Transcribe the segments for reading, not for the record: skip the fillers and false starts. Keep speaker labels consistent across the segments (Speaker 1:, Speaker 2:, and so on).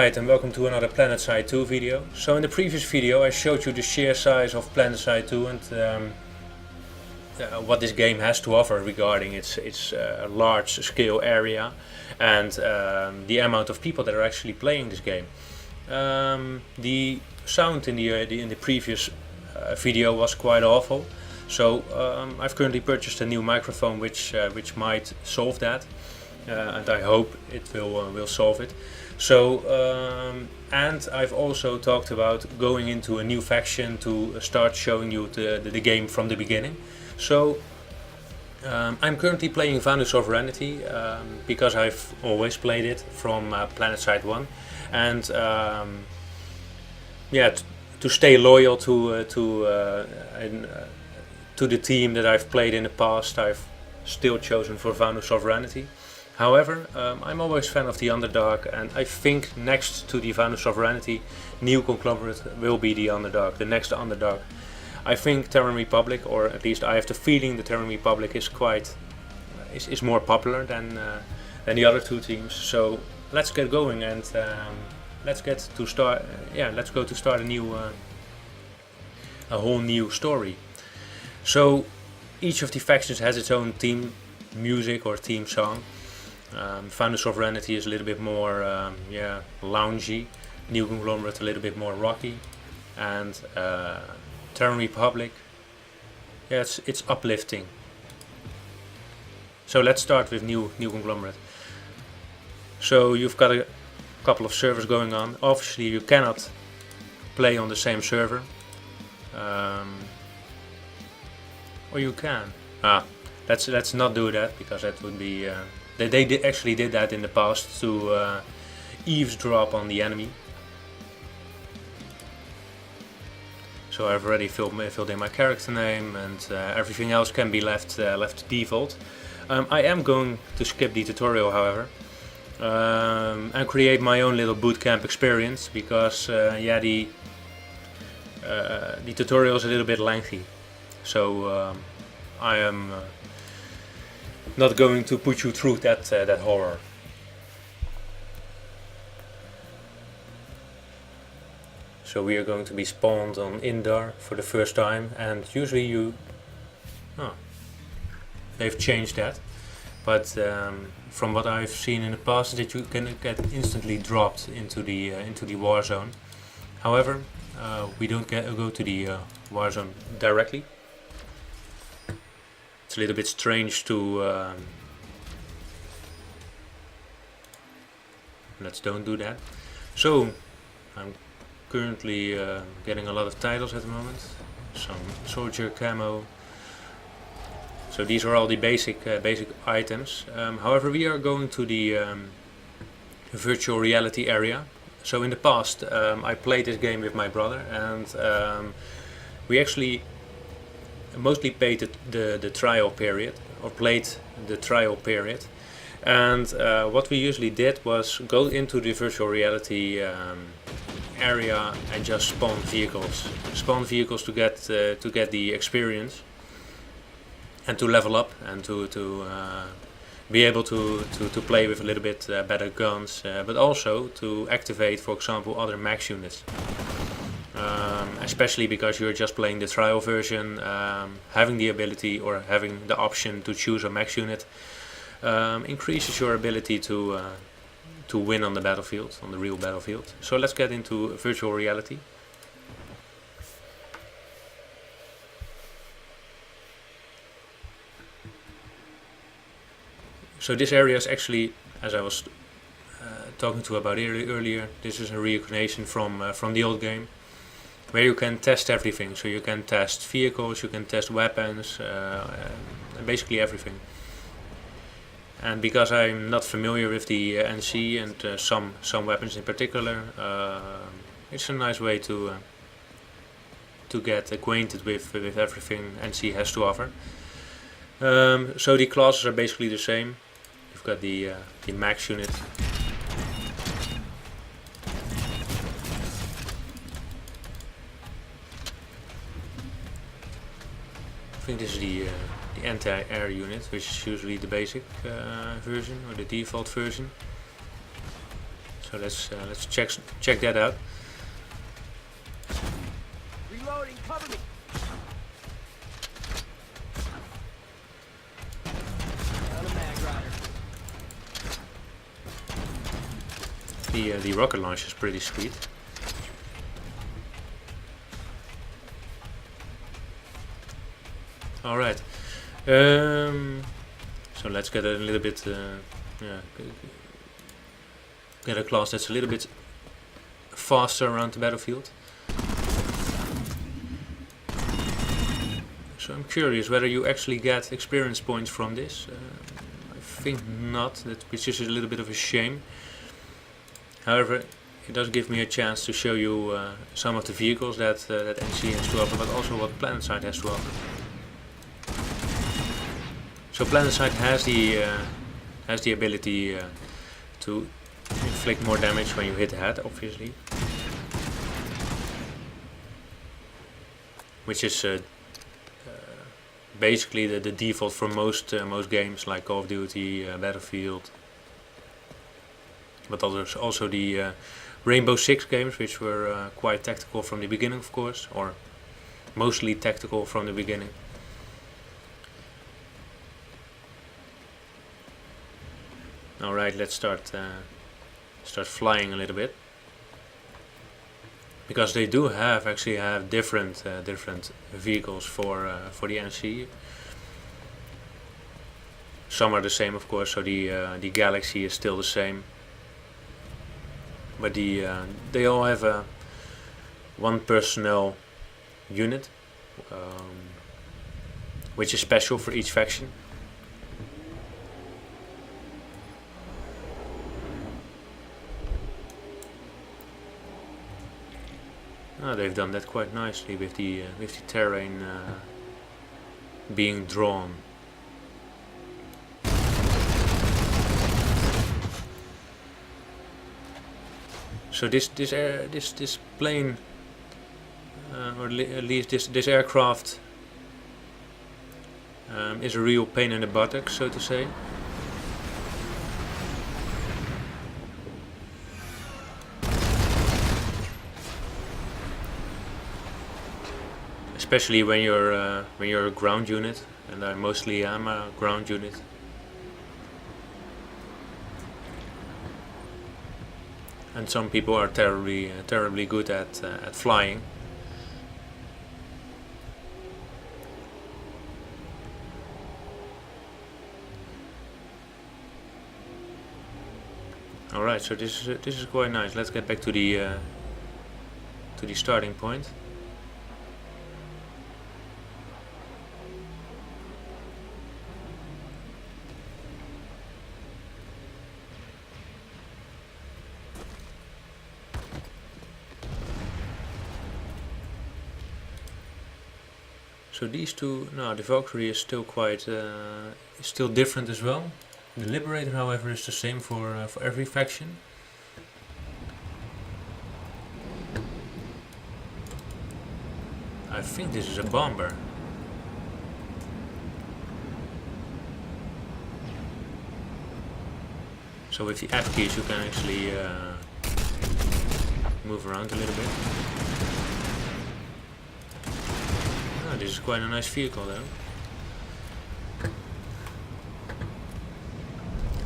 Speaker 1: Alright, and welcome to another PlanetSide 2 video. So in the previous video I showed you the sheer size of PlanetSide 2 and what this game has to offer regarding its large scale area and the amount of people that are actually playing this game. The sound in the previous video was quite awful, so I've currently purchased a new microphone which might solve that, and I hope it will solve it. So and I've also talked about going into a new faction to start showing you the game from the beginning. So I'm currently playing Vanu Sovereignty because I've always played it from PlanetSide 1, and yeah, to stay loyal to the team that I've played in the past, I've still chosen for Vanu Sovereignty. However, I'm always a fan of the underdog, and I think next to the Vanu Sovereignty, New Conglomerate will be the underdog, the next underdog. I think Terran Republic, or at least I have the feeling the Terran Republic is more popular than the other two teams. So let's get going and let's go to start a whole new story. So each of the factions has its own theme music or theme song. Vanu Sovereignty is a little bit more loungy, New Conglomerate a little bit more rocky, and Terran Republic, yeah, it's uplifting. So let's start with New Conglomerate. So you've got a couple of servers going on. Obviously you cannot play on the same server, or you can. Let's not do that, because that would be they actually did that in the past to eavesdrop on the enemy. So I've already filled in my character name, and everything else can be left default. I am going to skip the tutorial, however, and create my own little bootcamp experience, because the tutorial is a little bit lengthy. So I am not going to put you through that horror. So we are going to be spawned on Indar for the first time, and usually they've changed that, but from what I've seen in the past, that you can get instantly dropped into the war zone. However, we don't go to the war zone directly. It's a little bit strange to don't do that. So I'm currently getting a lot of titles at the moment, some soldier camo. So these are all the basic items. However, we are going to the virtual reality area. So in the past I played this game with my brother, and we actually mostly played the trial period, or played the trial period. And what we usually did was go into the virtual reality area and just spawn vehicles to get the experience and to level up, and to be able to play with a little bit better guns, but also to activate, for example, other max units. Especially because you're just playing the trial version, having the ability or having the option to choose a max unit increases your ability to win on the battlefield, on the real battlefield. So let's get into virtual reality. So this area is actually, as I was talking to about earlier, this is a reincarnation from the old game, where you can test everything. So you can test vehicles, you can test weapons, basically everything. And because I'm not familiar with the NC and some weapons in particular, it's a nice way to get acquainted with everything NC has to offer. So the classes are basically the same. You've got the max unit. I think this is the anti-air unit, which is usually the basic version or the default version. So let's check that out.
Speaker 2: Reloading, cover me. Got a mag rider.
Speaker 1: The rocket launcher is pretty sweet. All right. So let's get a little bit. Get a class that's a little bit faster around the battlefield. So I'm curious whether you actually get experience points from this. I think not, which is a little bit of a shame. However, it does give me a chance to show you some of the vehicles that NC has to offer, but also what PlanetSide has to offer. So PlanetSide has the ability to inflict more damage when you hit the head, obviously, which is basically the default for most games like Call of Duty, Battlefield, but others also the Rainbow Six games, which were quite tactical from the beginning, of course, or mostly tactical from the beginning. Alright, let's start flying a little bit, because they do actually have different vehicles for the NC. Some are the same, of course. So the Galaxy is still the same, but they all have a one personnel unit, which is special for each faction. Oh, they've done that quite nicely with the terrain being drawn. So this plane, or at least this aircraft, is a real pain in the buttocks, so to say. Especially when you're a ground unit, and I mostly am a ground unit. And some people are terribly good at flying. All right, so this is quite nice. Let's get back to the starting point. So these two, no, the Valkyrie is still quite, still different as well. The Liberator, however, is the same for every faction. I think this is a bomber. So with the F keys you can actually move around a little bit. This is quite a nice vehicle though.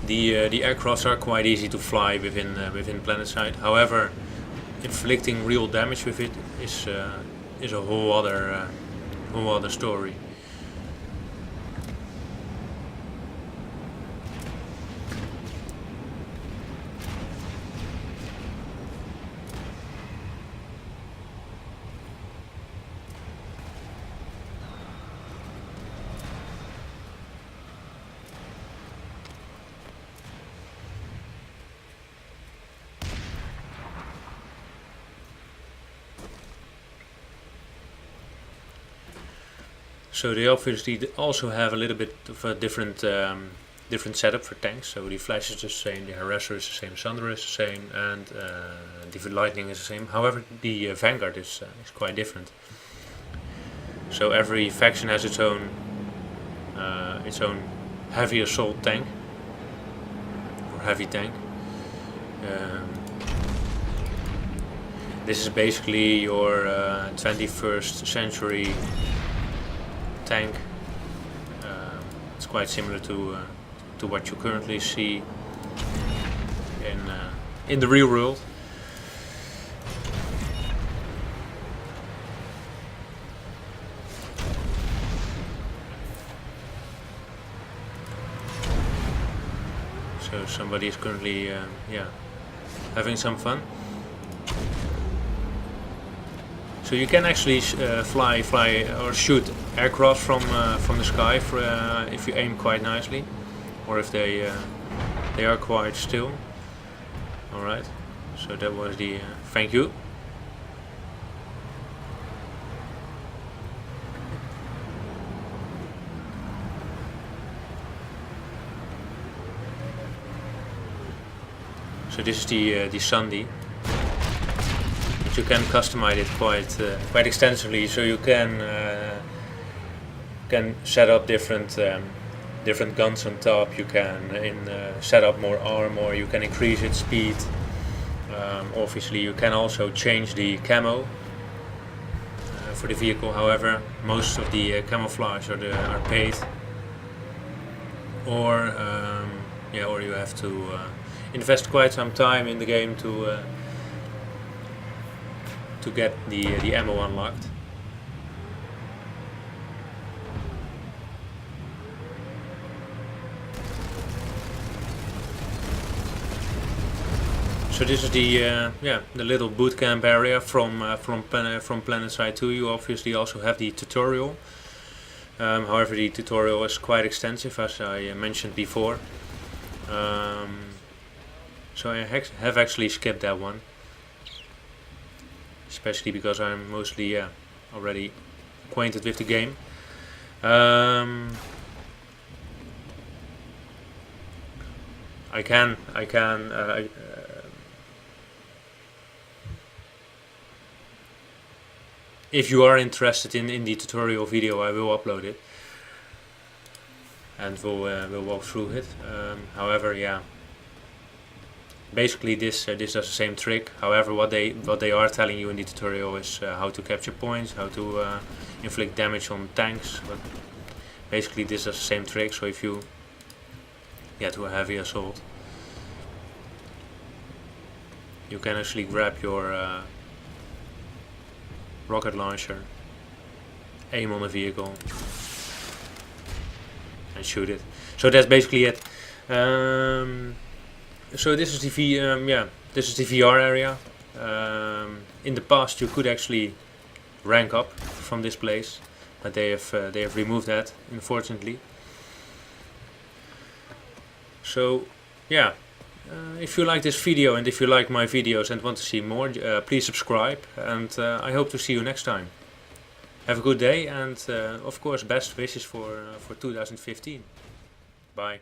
Speaker 1: The aircrafts are quite easy to fly within PlanetSide. However, inflicting real damage with it is a whole other story. So they obviously also have a little bit of a different setup for tanks. So the Flash is the same, the Harasser is the same, Thunder is the same, and the Lightning is the same. However, the Vanguard is quite different. So every faction has its own heavy assault tank or heavy tank. This is basically your 21st century tank. It's quite similar to what you currently see in the real world. So somebody is currently having some fun. So you can actually fly or shoot aircraft from the sky if you aim quite nicely, or if they are quite still. All right. So that was the thank you. So this is the Sunday. But you can customize it quite extensively. So you can set up different guns on top. You can set up more armor. You can increase its speed. Obviously, you can also change the camo for the vehicle. However, most of the camouflage are paid, or you have to invest quite some time in the game to get the ammo unlocked. So this is the little bootcamp area from PlanetSide 2. You obviously also have the tutorial. However, the tutorial is quite extensive, as I mentioned before. So I have actually skipped that one, especially because I'm mostly already acquainted with the game. If you are interested in the tutorial video, I will upload it and we'll walk through it. However, basically this does the same trick. However, what they are telling you in the tutorial is how to capture points, how to inflict damage on tanks. But basically this does the same trick. So if you get to a heavy assault, you can actually grab your rocket launcher, aim on the vehicle, and shoot it. So that's basically it. So this is the this is the VR area. In the past, you could actually rank up from this place, but they have removed that, unfortunately. So if you like this video and if you like my videos and want to see more, please subscribe, and I hope to see you next time. Have a good day, and of course best wishes for 2015. Bye.